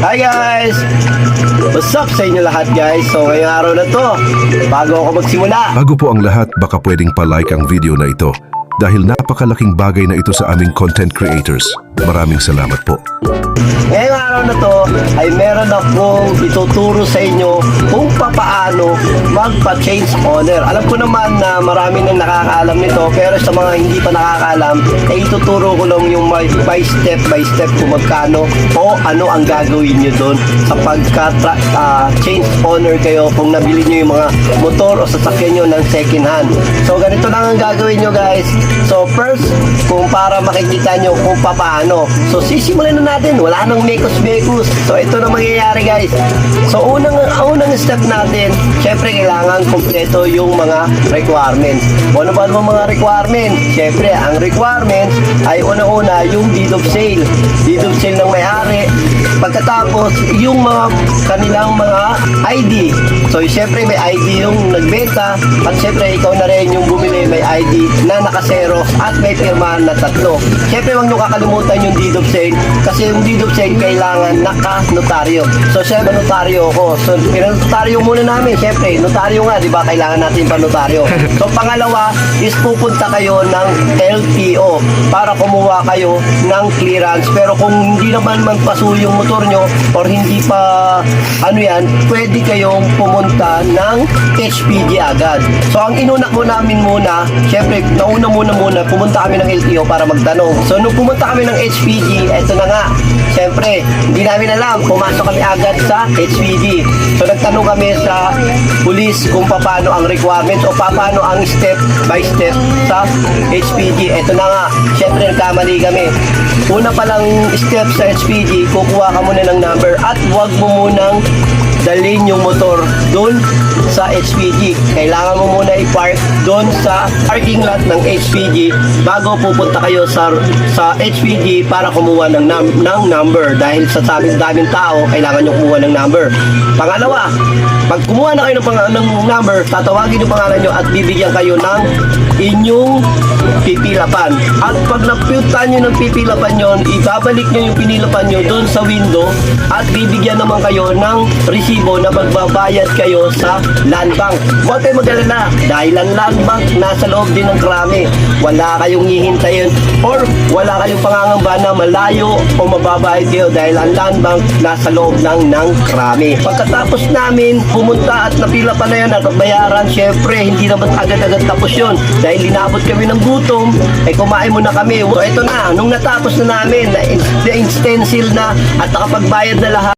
Hi guys! What's up sa inyo lahat guys? So ngayong araw na to, bago ako magsimula, Bago po ang lahat, baka pwedeng pa-like ang video na ito dahil napakalaking bagay na ito sa aming content creators. Maraming salamat po. ngayong araw na to ay meron akong ituturo sa inyo kung paano magpa-change owner. Alam ko naman na marami nang nakakaalam nito, pero sa mga hindi pa nakakaalam, ay ituturo ko lang yung by step kung magkano o ano ang gagawin nyo doon sa pagka-change owner kayo kung nabili nyo yung mga motor o sasakyan nyo ng second hand. So ganito lang ang gagawin nyo guys. So first, kung para makikita nyo kung paano. So sisimulan na natin, wala nang mekos-mekos. So ito na mangyayari guys. So unang step natin, syempre kailangan kompleto yung mga requirements. Ano ba ang mga requirements? Syempre ang requirements ay una-una yung deed of sale. Deed of sale ng may-ari. Pagkatapos yung mga kanilang mga ID. So syempre may ID yung nagbenta at syempre ikaw na rin yung bumili, may ID na nakaseros at may pirmahan na tatlo. Syempre huwag nyo kakalimutan yung deed of sale kasi yung deed of sale kailangan naka-notaryo. So syempre notaryo ko. So pinanotaryo muna namin. Syempre notaryo nga, di ba? Kailangan natin pa notaryo. So pangalawa is pupunta kayo ng LTO para kumuha kayo ng clearance. Pero kung hindi naman magpaso yung motor nyo or hindi pa ano yan, pwede kayong pumunta ng HPG agad. So ang inuna ko namin muna, syempre nauna muna pumunta kami ng LTO para magtanong. So nung pumunta kami ng HPG, eto na nga, syempre hindi namin alam, pumasok kami agad sa HPG. So nagtanong kami sa police kung paano ang requirements o paano ang step by step sa HPG. Eto na nga, syempre nagkamali kami. Una palang step sa HPG, kukuha ka muna ng number at huwag mo munang dalhin yung motor doon sa HPG. Kailangan mo muna i-park doon sa parking lot ng HPG bago pupunta kayo sa HPG para kumuha ng number. Dahil sa daming tao, kailangan nyo kumuha ng number. Pangalawa, pag kumuha na kayo ng number, tatawagin yung pangalan nyo at bibigyan kayo ng inyong pipilapan. At pag naputan nyo ng pipilapan nyo, ibabalik nyo yung pinilapan nyo doon sa window at bibigyan naman kayo ng resibo na magbabayad kayo sa land bank. Huwag kayo mag-alala dahil ang land bank nasa loob din ng krami. Wala kayong hihintayin or wala kayong pangangamba na malayo o mababayad kayo dahil ang land bank nasa loob lang ng krami. Pagkatapos namin pumunta at napila pa na yan at bayaran, syempre hindi naman agad-agad tapos yun dahil linabot kami ng gutom, ay kumain muna kami. So ito na, nung natapos na namin na stencil na at nakapagbayad na lahat,